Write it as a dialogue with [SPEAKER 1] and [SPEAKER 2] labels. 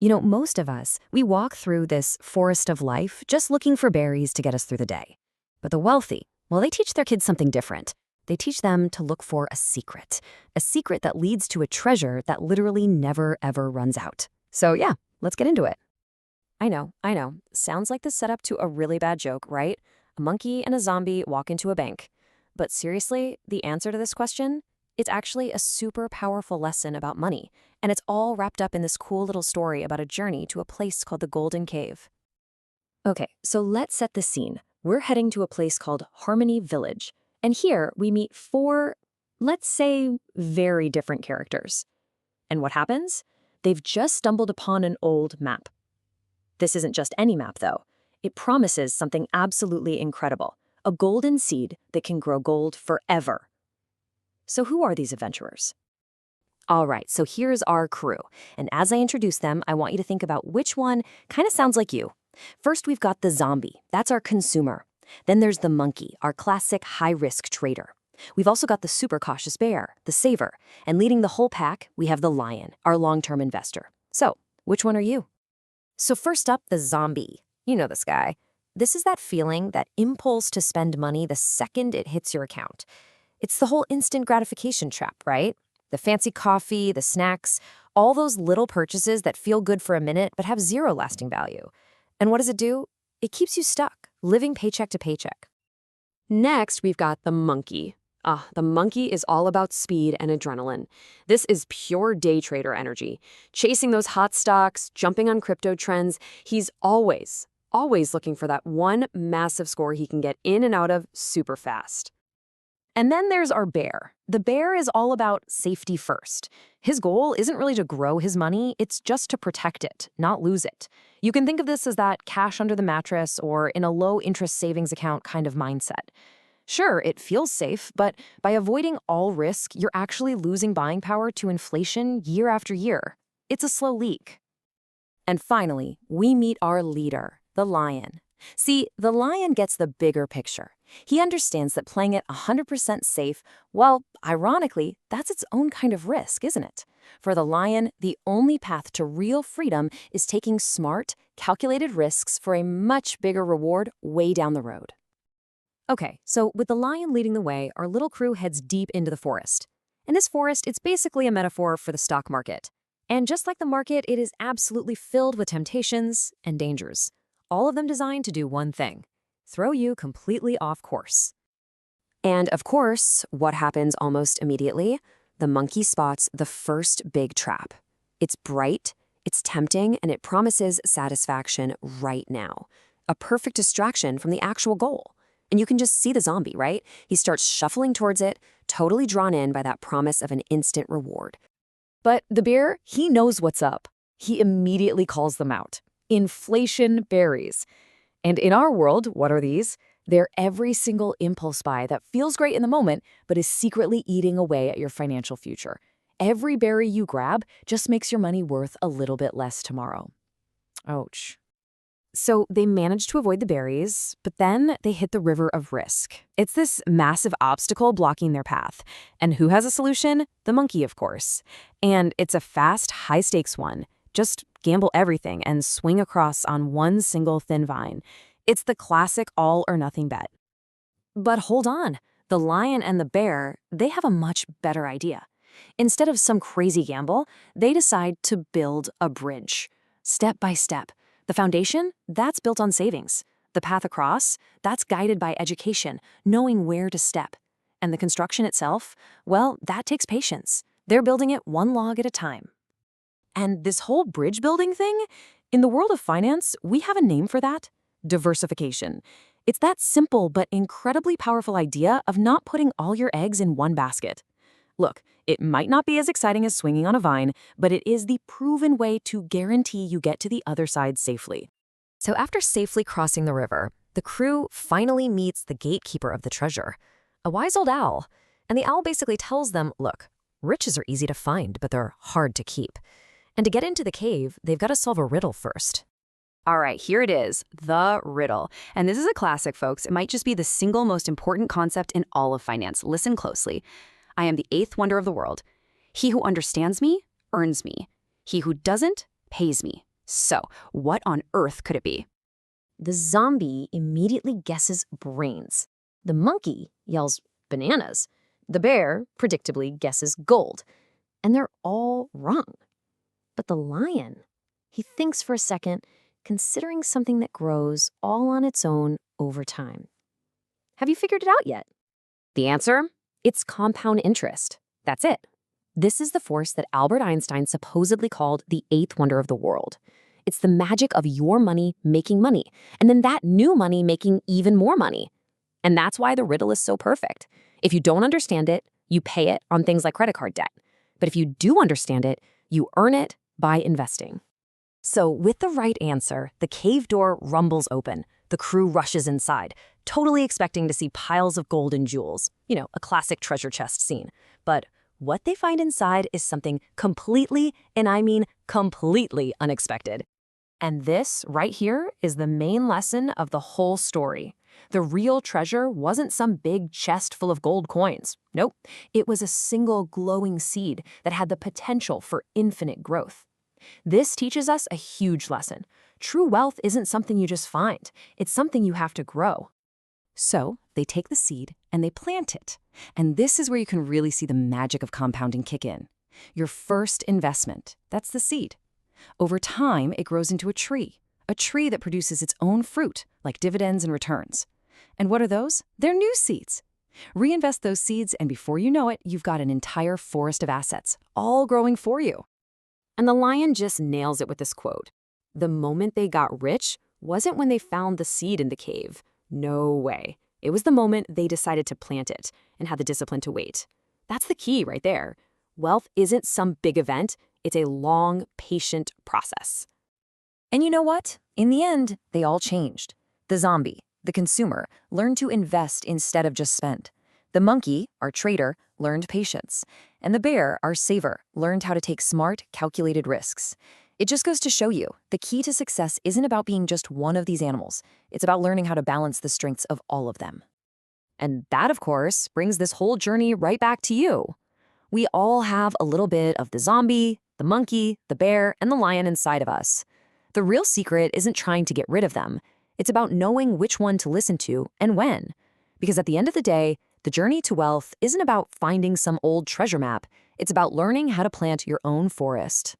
[SPEAKER 1] Most of us, we walk through this forest of life just looking for berries to get us through the day. But the wealthy, well, they teach their kids something different. They teach them to look for a secret that leads to a treasure that literally never, ever runs out. So yeah, let's get into it. I know. Sounds like the setup to a really bad joke, right? A monkey and a zombie walk into a bank. But seriously, the answer to this question? It's actually a super powerful lesson about money, and it's all wrapped up in this cool little story about a journey to a place called the Golden Cave. Okay, so let's set the scene. We're heading to a place called Harmony Village, and here we meet four, let's say, very different characters. And what happens? They've just stumbled upon an old map. This isn't just any map, though. It promises something absolutely incredible, a golden seed that can grow gold forever. So who are these adventurers? All right, so here's our crew. And as I introduce them, I want you to think about which one kind of sounds like you. First, we've got the zombie. That's our consumer. Then there's the monkey, our classic high-risk trader. We've also got the super cautious bear, the saver. And leading the whole pack, we have the lion, our long-term investor. So, which one are you? So first up, the zombie. You know this guy. This is that feeling, that impulse to spend money the second it hits your account. It's the whole instant gratification trap, right? The fancy coffee, the snacks, all those little purchases that feel good for a minute but have zero lasting value. And what does it do? It keeps you stuck, living paycheck to paycheck.
[SPEAKER 2] Next, we've got the monkey. The monkey is all about speed and adrenaline. This is pure day trader energy. Chasing those hot stocks, jumping on crypto trends, he's always looking for that one massive score he can get in and out of super fast.
[SPEAKER 1] And then there's our bear. The bear is all about safety first. His goal isn't really to grow his money, it's just to protect it, not lose it. You can think of this as that cash under the mattress or in a low-interest savings account kind of mindset. Sure, it feels safe, but by avoiding all risk, you're actually losing buying power to inflation year after year. It's a slow leak. And finally, we meet our leader, the lion. See, the lion gets the bigger picture. He understands that playing it 100% safe, well, ironically, that's its own kind of risk, isn't it? For the lion, the only path to real freedom is taking smart, calculated risks for a much bigger reward way down the road. Okay, so with the lion leading the way, our little crew heads deep into the forest. And this forest, it's basically a metaphor for the stock market. And just like the market, it is absolutely filled with temptations and dangers, all of them designed to do one thing: throw you completely off course. And of course, what happens almost immediately? The monkey spots the first big trap. It's bright, it's tempting, and it promises satisfaction right now. A perfect distraction from the actual goal. And you can just see the zombie, right? He starts shuffling towards it, totally drawn in by that promise of an instant reward. But the bear, he knows what's up. He immediately calls them out. Inflation berries. And in our world, what are these? They're every single impulse buy that feels great in the moment, but is secretly eating away at your financial future. Every berry you grab just makes your money worth a little bit less tomorrow. Ouch. So they manage to avoid the berries, but then they hit the river of risk. It's this massive obstacle blocking their path. And who has a solution? The monkey, of course. And it's a fast, high-stakes one. Just gamble everything and swing across on one single thin vine. It's the classic all-or-nothing bet. But hold on. The lion and the bear, they have a much better idea. Instead of some crazy gamble, they decide to build a bridge. Step by step. The foundation, that's built on savings. The path across, that's guided by education, knowing where to step. And the construction itself, well, that takes patience. They're building it one log at a time. And this whole bridge building thing, in the world of finance, we have a name for that: diversification. It's that simple but incredibly powerful idea of not putting all your eggs in one basket. Look, it might not be as exciting as swinging on a vine, but it is the proven way to guarantee you get to the other side safely. So after safely crossing the river, the crew finally meets the gatekeeper of the treasure, a wise old owl. And the owl basically tells them, look, riches are easy to find, but they're hard to keep. And to get into the cave, they've got to solve a riddle first.
[SPEAKER 2] All right, here it is, the riddle. And this is a classic, folks. It might just be the single most important concept in all of finance. Listen closely. I am the eighth wonder of the world. He who understands me, earns me. He who doesn't, pays me. So, what on earth could it be?
[SPEAKER 1] The zombie immediately guesses brains. The monkey yells bananas. The bear, predictably, guesses gold. And they're all wrong. But the lion, he thinks for a second, considering something that grows all on its own over time. Have you figured it out yet? The answer? It's compound interest. That's it. This is the force that Albert Einstein supposedly called the eighth wonder of the world. It's the magic of your money making money, and then that new money making even more money. And that's why the riddle is so perfect. If you don't understand it, you pay it on things like credit card debt. But if you do understand it, you earn it by investing. So with the right answer, the cave door rumbles open. The crew rushes inside, totally expecting to see piles of gold and jewels. A classic treasure chest scene. But what they find inside is something completely, and I mean completely unexpected. And this right here is the main lesson of the whole story. The real treasure wasn't some big chest full of gold coins. Nope, it was a single glowing seed that had the potential for infinite growth. This teaches us a huge lesson. True wealth isn't something you just find. It's something you have to grow. So they take the seed and they plant it. And this is where you can really see the magic of compounding kick in. Your first investment, that's the seed. Over time, it grows into a tree that produces its own fruit, like dividends and returns. And what are those? They're new seeds. Reinvest those seeds, and before you know it, you've got an entire forest of assets, all growing for you. And the lion just nails it with this quote. The moment they got rich wasn't when they found the seed in the cave. No way. It was the moment they decided to plant it and had the discipline to wait. That's the key right there. Wealth isn't some big event. It's a long, patient process. And you know what? In the end, they all changed. The zombie, the consumer, learned to invest instead of just spend. The monkey, our trader, learned patience. And the bear, our saver, learned how to take smart, calculated risks. It just goes to show you, the key to success isn't about being just one of these animals. It's about learning how to balance the strengths of all of them. And that, of course, brings this whole journey right back to you. We all have a little bit of the zombie, the monkey, the bear, and the lion inside of us. The real secret isn't trying to get rid of them. It's about knowing which one to listen to and when. Because at the end of the day, the journey to wealth isn't about finding some old treasure map. It's about learning how to plant your own forest.